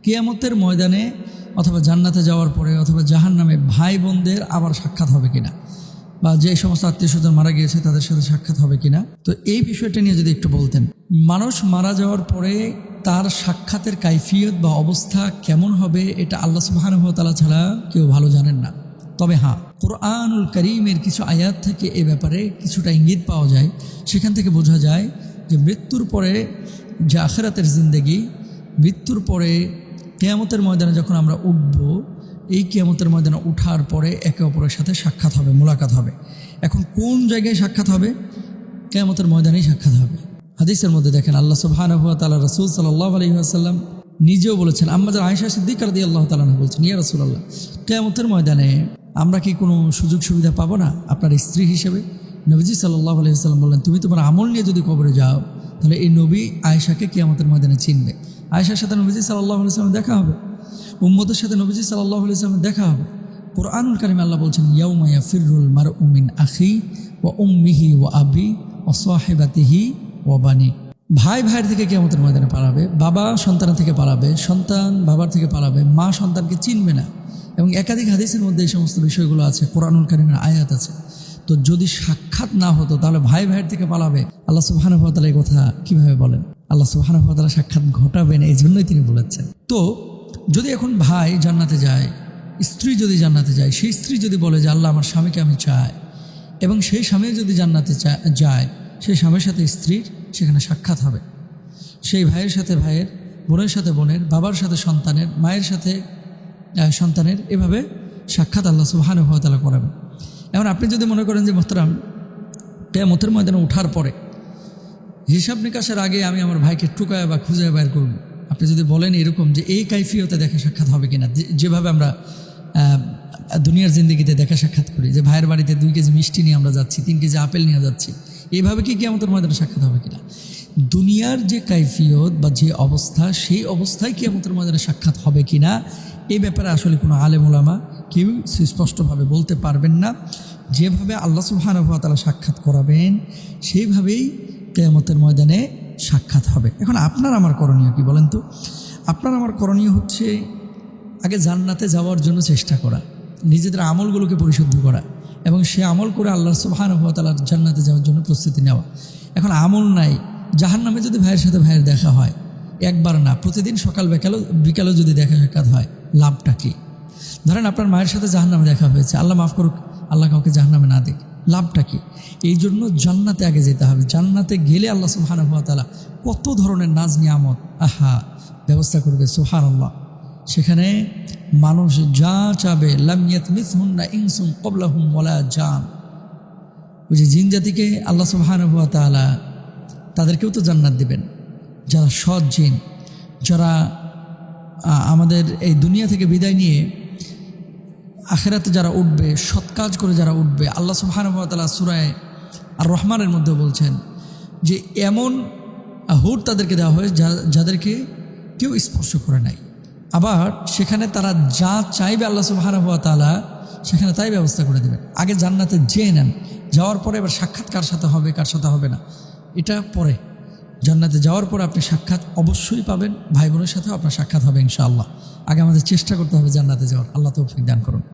কিয়ামতের ময়দানে অথবা জান্নাতে যাওয়ার পরে অথবা জাহান্নামে ভাই বোনদের আবার সাক্ষাৎ হবে কিনা, বা যে সমস্ত আত্মীয় স্বজন মারা গিয়েছে তাদের সাথে সাক্ষাৎ হবে কিনা। তো এই বিষয়টা নিয়ে যদি একটু বলতেন। মানুষ মারা যাওয়ার পরে তার সাক্ষাতের কাইফিয়ত বা অবস্থা কেমন হবে এটা আল্লাহ সুবহানাহু ওয়া তাআলা ছাড়া কেউ ভালো জানেন না। তবে হ্যাঁ, কুরআনুল কারীমের কিছু আয়াত থেকে এ ব্যাপারে কিছুটা ইঙ্গিত পাওয়া যায়। সেখান থেকে বোঝা যায় যে মৃত্যুর পরে যে আখিরাতের জিন্দেগি, মৃত্যুর পরে কিয়ামতের ময়দানে যখন আমরা উঠব, এই কিয়ামতের ময়দানে উঠার পরে একে অপরের সাথে সাক্ষাৎ হবে, মোলাকাত হবে। এখন কোন জায়গায় সাক্ষাৎ হবে? কিয়ামতের ময়দানেই সাক্ষাৎ হবে। হাদিসের মধ্যে দেখেন আল্লাহ সুবহানাহু ওয়া তাআলা রাসূল সাল্লাল্লাহু আলাইহি ওয়াসাল্লাম নিজেও বলেছেন, আম্মা আয়েশা সিদ্দিকা রাদিয়াল্লাহু তাআলা বলছেন, ইয়া রাসূলুল্লাহ, কিয়ামতের ময়দানে আমরা কি কোনো সুযোগ সুবিধা পাবো না আপনার স্ত্রী হিসেবে? নবীজি সাল্লাল্লাহু আলাইহি ওয়াসাল্লাম বললেন, তুমি তোমার আমল নিয়ে যদি কবরে যাও তাহলে এই নবী আয়েশাকে কিয়ামতের ময়দানে চিনবে। আয়েশার সাথে নবীজি সাল্লাল্লাহু আলাইহি ওয়াসাল্লাম দেখা হবে, উম্মতের সাথে নবীজি সাল্লাল্লাহু আলাইহি ওয়াসাল্লাম দেখা হবে। কুরআনুল কারীমে আল্লাহ বলছেন, ইয়াউমা ইয়াফিরুল মারউ মিন আখি ওয়া উম্মিহি ওয়া আবি ওয়া সাহিবাতিহি ওয়া বানি। ভাই ভাইয়ের থেকে কিয়ামতের ময়দানে পালাবে, বাবা সন্তানের থেকে পালাবে, সন্তান বাবার থেকে পালাবে, মা সন্তানকে চিনবে না। এবং একাধিক হাদিসের মধ্যে এই সমস্ত বিষয়গুলো আছে, কুরআনুল কারীমের আয়াত আছে। তো যদি সাক্ষাৎ না হতো তাহলে ভাই ভাইয়ের থেকে পালাবে। আল্লাহ সুবহানাহু ওয়া তাআলা এই কথা কীভাবে বলেন? আল্লাহ সুবহানাহু ওয়া তাআলা সাক্ষাৎ ঘটাবেন, এই জন্যই তিনি বলেছেন। তো যদি এখন ভাই জান্নাতে যায়, স্ত্রী যদি জান্নাতে যায়, সেই স্ত্রী যদি বলে যে আল্লাহ আমার স্বামীকে আমি চাই, এবং সেই স্বামী যদি জান্নাতে যায়, সেই স্বামীর সাথে স্ত্রীর সেখানে সাক্ষাৎ হবে। সেই ভাইয়ের সাথে ভাইয়ের, বোনের সাথে বোনের, বাবার সাথে সন্তানের, মায়ের সাথে সন্তানের, এভাবে সাক্ষাৎ আল্লাহ সুবহানাহু ওয়া তাআলা করাবেন। এখন আপনি যদি মনে করেন যে মোহতারাম, কিয়ামতের ময়দানে ওঠার পরে হিসাব নিকাশের আগে আমি আমার ভাইকে টুকায় বা খুঁজে বের করব, আপনি যদি বলেন এরকম যে এই কাইফিয়তে দেখা সাক্ষাৎ হবে কিনা, যেভাবে আমরা দুনিয়ার জিন্দগিতে দেখা সাক্ষাৎ করি, যে ভাইয়ের বাড়িতে 2 কেজি মিষ্টি নিয়ে আমরা যাচ্ছি, 3 কেজি আপেল নিয়ে যাচ্ছি, এইভাবে কি কিয়ামতের ময়দানে সাক্ষাৎ হবে কিনা? দুনিয়ার যে কাইফিয়ত বা যে অবস্থা, সেই অবস্থায় কিয়ামতের ময়দানে সাক্ষাৎ হবে কিনা, এই ব্যাপারে আসলে কোনো আলেম ওলামা কেউ সুস্পষ্টভাবে বলতে পারবেন না। যেভাবে আল্লাহ সুবহানাহু ওয়া তাআলা সাক্ষাৎ করাবেন, সেইভাবেই কিয়ামতের ময়দানে সাক্ষাৎ হবে। এখন আপনার আমার করণীয় কি বলেন তো? আপনার আমার করণীয় হচ্ছে আগে জান্নাতে যাওয়ার জন্য চেষ্টা করা, নিজেদের আমলগুলোকে পরিশুদ্ধ করা, এবং সে আমল করে আল্লাহ সুবহানাহু ওয়া তাআলার জান্নাতে যাওয়ার জন্য প্রস্তুতি নেওয়া। এখন আমল নাই, জাহান্নামে যদি ভাইয়ের সাথে ভাইয়ের দেখা হয়, একবার না প্রতিদিন সকাল বিকালেও যদি দেখা সাক্ষাৎ হয়, লাভটা কি? ধরেন আপনার মায়ের সাথে জাহান্নামে দেখা হয়েছে, আল্লাহ মাফ করুক, আল্লাহ কাউকে জাহান্নামে না দিক, লাভটা কি? এই জন্য জান্নাতে আগে যেতে হবে। জান্নাতে গেলে আল্লাহ সুবহানাহু ওয়া তাআলা কত ধরনের নাজ নিয়ামত ব্যবস্থা করবে, সুবহানাল্লাহ। সেখানে মানুষ যা চাবে, লাম ইয়াতমিসহুন্না ইনসুন ক্বাবলাহুম ওয়ালা জান। ওই যে জিন জাতিকে আল্লাহ সুবহানাহু ওয়া তাআলা তাদেরকেও তো জান্নাত দিবেন, যারা সৎ জিন, যারা আমাদের এই দুনিয়া থেকে বিদায় নিয়ে আখিরাতে যারা উঠবে, সৎ কাজ করে যারা উঠবে, আল্লাহ সুবহানাহু ওয়া তাআলা সূরা আর রহমানের মধ্যে বলছেন যে এমন হুর তাদেরকে দেওয়া হয় যাদেরকে কেউ স্পর্শ করে নাই। আবার সেখানে তারা যা চাইবে আল্লাহ সুবহানাহু ওয়া তাআলা সেখানে তাই ব্যবস্থা করে দেবেন। আগে জান্নাতে যেয়ে নেন, যাওয়ার পরে এবার সাক্ষাৎ কার সাথে হবে কার সাথে হবে না এটা পরে। জান্নাতে যাওয়ার পর আপনি সাক্ষাৎ অবশ্যই পাবেন, ভাই বোনের সাথেও আপনার সাক্ষাৎ হবে ইনশাআল্লাহ। আগে আমাদের চেষ্টা করতে হবে জান্নাতে যাওয়ার। আল্লাহ তৌফিক দান করুন।